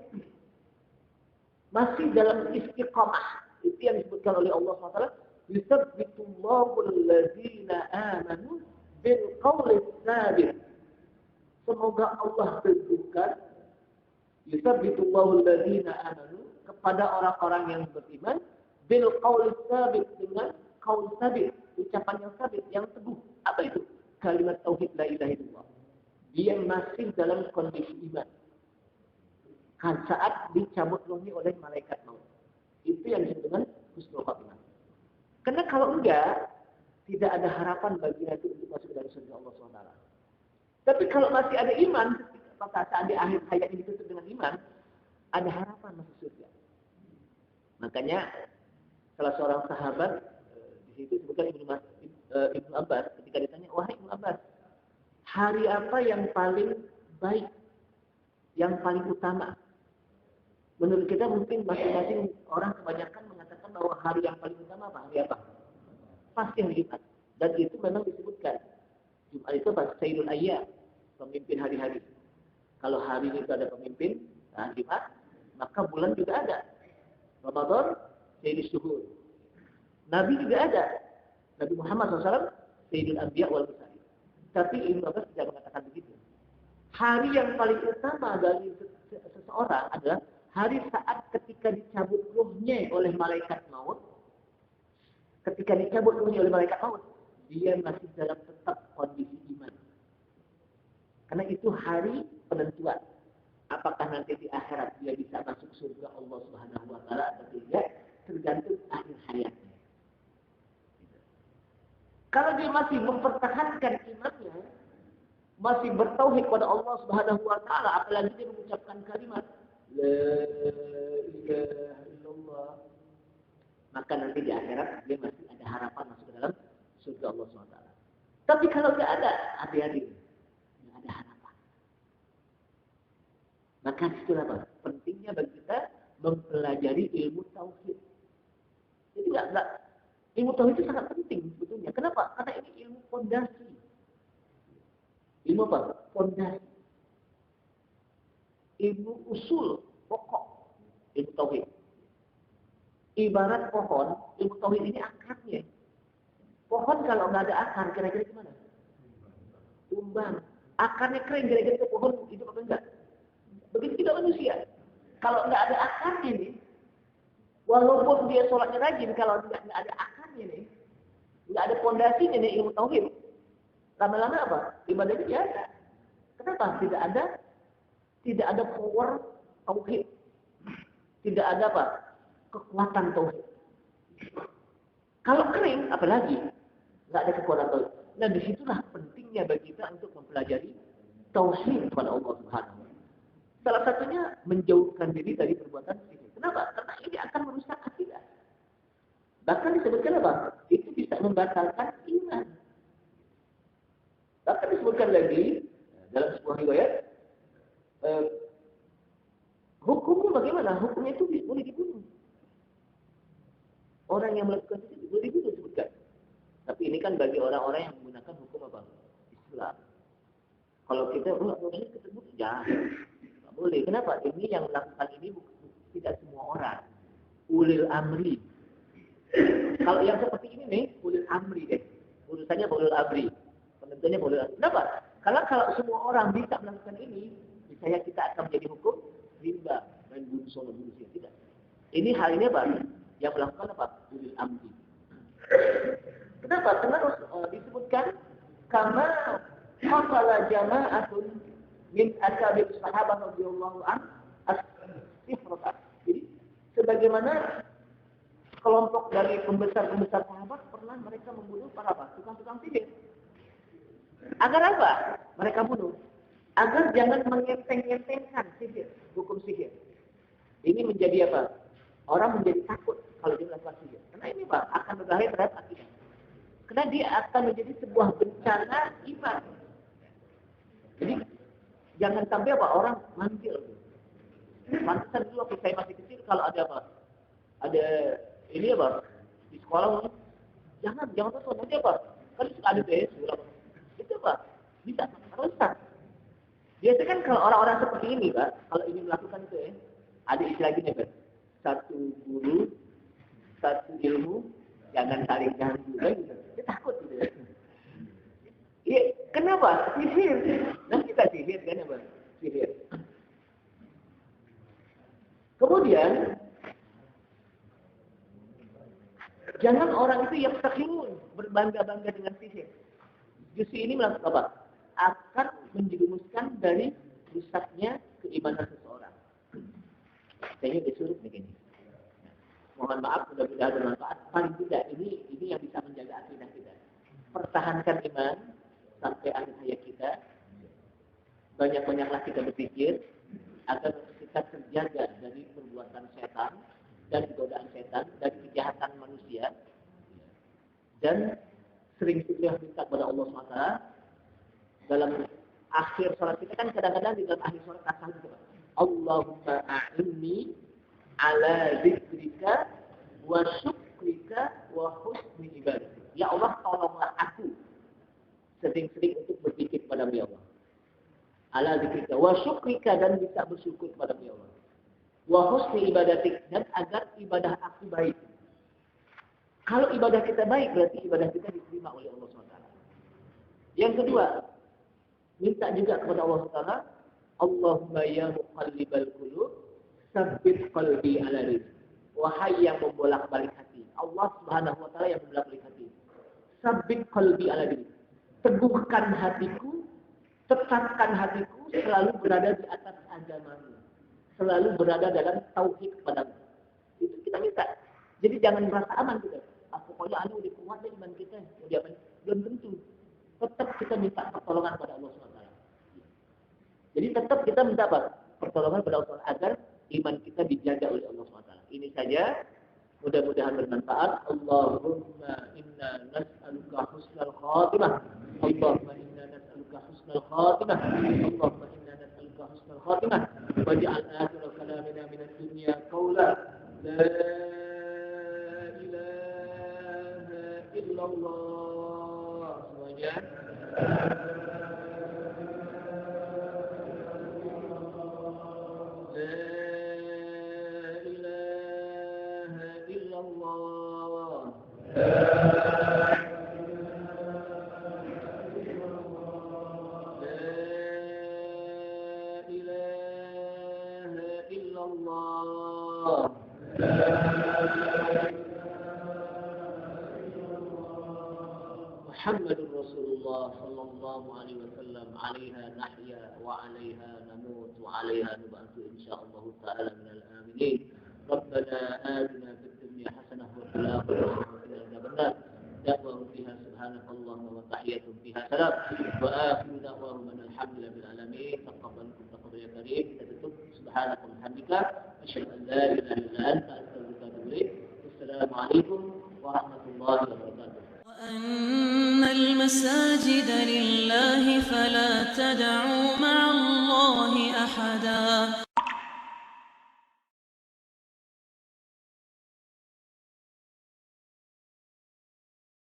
Masih dalam istiqamah. Itu yang disebutkan oleh Allah SWT. Yuthabbitullahu allazina amanu bil qawli tsabit. Semoga Allah teguhkan yuthabbitullahu allazina amanu kepada orang-orang yang beriman bil qawli tsabit, dengan qaul tsabit, ucapan yang sabit, yang teguh. Apa itu? Kalimat tauhid la ilaha illallah. Dia masih dalam kondisi iman. Kan saat dicabut ruhnya oleh malaikat maut. Itu yang disebut dengan husnul khotimah. Karena kalau enggak, tidak ada harapan bagi nanti untuk masuk ke dalam surga Allah SWT. Tapi kalau masih ada iman, pada saat di akhir hayat ini ditutup dengan iman, ada harapan masuk surga. Makanya salah seorang sahabat di situ disebutkan Ibnu Abbas, ketika ditanya, wahai Ibnu Abbas, hari apa yang paling baik, yang paling utama? Menurut kita mungkin masing-masing orang kebanyakan mengatakan bahwa hari yang paling utama apa? Hari apa? Pasti hari Jumat. Dan itu memang disebutkan. Jumat itu apa? Sayyidul Ayyam, pemimpin hari-hari. Kalau hari itu ada pemimpin, nah Jumat, maka bulan juga ada. Ramadan, Sayyidul Syuhur. Nabi juga ada. Nabi Muhammad SAW, Sayyidul Anbiya wal Mursalin. Tapi Ibnu Abbas tidak mengatakan begitu. Hari yang paling utama dari seseorang adalah hari saat ketika dicabut ruhnya oleh malaikat maut. Ketika dicabut ruhnya oleh malaikat maut, dia masih dalam tetap kondisi iman. Karena itu hari penentuan. Apakah nanti di akhirat dia bisa masuk surga Allah Subhanahu wa taala atau tidak, tergantung akhir hayatnya. Kalau dia masih mempertahankan imannya, masih bertauhid kepada Allah Subhanahu wa taala, apalagi dia mengucapkan kalimat la ilaha illallah, maka nanti di akhirat dia masih ada harapan masuk ke dalam surga Allah Subhanahu wa taala. Tapi kalau tidak ada, hati-hati, tidak ada harapan. Maka itulah apa? Pentingnya bagi kita mempelajari ilmu tauhid. Jadi enggak, ilmu tauhid itu sangat penting sebetulnya. Kenapa? Karena ini ilmu fondasi. Ilmu apa? Fondasi. Ilmu usul, pokok ilmu tauhid. Ibarat pohon, ilmu tauhid ini akarnya. Pohon kalau nggak ada akar, kira-kira gimana? Tumbang. Akarnya kering, kira-kira itu pohon hidup apa enggak? Begitu juga manusia. Kalau nggak ada akarnya nih, walaupun dia sholatnya rajin, kalau nggak ada akarnya nih, nggak ada pondasinya nih ilmu tauhid, lama-lama apa? Ibadahnya biasa. Kenapa? Tidak ada power tauhid. Tidak ada apa? Kekuatan tauhid. Kalau kering, apalagi nggak ada kekuatan tauhid. Nah, disitulah pentingnya bagi kita untuk mempelajari tauhid kepada Allah Subhanahu. Salah satunya menjauhkan diri dari perbuatan syirik. Kenapa? Karena ini akan merusak akidah. Bahkan disebutkan apa? Itu bisa membatalkan iman. Bahkan disebutkan lagi dalam sebuah riwayat, hukumnya bagaimana? Hukumnya itu boleh dibunuh. Orang yang melakukan itu boleh dibunuh disebutkan. Tapi ini kan bagi orang-orang yang menggunakan hukum apa? Islam. Kalau kita boleh ketemu jangan, nggak boleh. Kenapa? Ini yang melakukan ini tidak semua orang. Ulil amri. Kalau yang seperti ini nih, ulil amri deh. Urusannya ulil amri. Penentuannya ulil amri. Kenapa? Kalau semua orang bisa melakukan ini, misalnya kita akan menjadi hukum riba, main bunuh solo bunuh sih, tidak. Ini hal ini apa? Yang melakukan apa? Ulil amri. Kenapa? Karena disebutkan karena qatala jama'atun min akabir sahabat radhiyallahu an as-sihrata. Jadi sebagaimana kelompok dari pembesar-pembesar sahabat pernah mereka membunuh para apa? Tukang-tukang sihir. Agar apa? Mereka bunuh. Agar jangan mengenteng-entengkan sihir, hukum sihir. Ini menjadi apa? Orang menjadi takut kalau dia melakukan sihir. Karena ini Pak akan berbahaya terhadap akidah. Karena dia akan menjadi sebuah bencana iman. Jadi jangan sampai apa orang manggil. Pantesan dulu waktu saya masih kecil kalau ada apa? Ada ini apa? Di sekolah jangan nonton nanti apa? Kan suka ada deh surat. Itu apa? Bisa rusak. Biasanya kan kalau orang-orang seperti ini Pak, kalau ingin melakukan itu ya, ada istilah gini Pak. Satu guru, satu ilmu, jangan saling ganggu kan gitu. Dia takut gitu ya. Iya, kenapa? Sihir. Nah kita sihir kan apa? Sihir. Kemudian jangan orang itu yang terhimun berbangga-bangga dengan sihir. Justru ini melakukan apa? Akan menjerumuskan dari rusaknya keimanan seseorang. Kayaknya disuruh begini. Mohon maaf, mudah-mudahan bermanfaat. Paling tidak ini yang bisa menjaga akidah kita. Pertahankan iman sampai akhir hayat kita. Banyak-banyaklah kita berpikir agar kita terjaga dari perbuatan setan dan godaan setan dan kejahatan manusia. Dan sering-sering minta kepada Allah SWT dalam akhir sholat kita kan kadang-kadang di dalam akhir sholat tasawuf gitu. Allahumma a'inni ala zikrika wa syukrika wa husni ibadatik. Ya Allah, tolonglah aku sering-sering untuk berpikir kepada-Mu ya Allah. Ala zikrika wa syukrika, dan bisa bersyukur kepada-Mu ya Allah. Wa husni ibadatik, dan agar ibadah aku baik. Kalau ibadah kita baik, berarti ibadah kita diterima oleh Allah SWT. Yang kedua, minta juga kepada Allah SWT, Allahumma ya muqallibal qulub, tsabbit qalbi ala dinik. Wahai yang membolak-balik hati. Allah Subhanahu wa taala yang membolak-balik hati. Tsabbit qalbi ala dinik. Teguhkan hatiku, tetapkan hatiku selalu berada di atas agama-Mu. Selalu berada dalam tauhid kepadamu. Itu kita minta. Jadi jangan merasa aman kita. Pokoknya anu udah kuat iman kita, udah aman. Belum tentu. Tetap kita minta pertolongan pada Allah SWT. Jadi tetap kita minta apa? Pertolongan pada Allah agar iman kita dijaga oleh Allah SWT. Ini saja, mudah-mudahan bermanfaat. Allahumma inna nas'aluka husnal khatimah. Allahumma inna nas'aluka husnal khatimah. Allahumma inna nas'aluka husnal khatimah. Waj'al akhir kalamina minad dunya qawla la ilaha illallah. Semuanya. محمد رسول الله صلى الله عليه وسلم عليها نحيا وعليها نموت وعليها نبعث إن شاء الله تعالى من الآمنين. ربنا آتنا في الدنيا حسنة وفي الآخرة حسنة وقنا عذاب النار. دعواهم فيها سبحانك اللهم وتحياتهم فيها سلام وآخر دعواهم أن الحمد لله بالعالمين. تقبل منكم تقبل يا كريم. تتوب سبحانك وبحمدك أشهد أن لا إله إلا أنت أستغفرك وأتوب إليك. والسلام عليكم ورحمة الله وبركاته. وأن المساجد لله فلا تدعوا مع الله أحدا.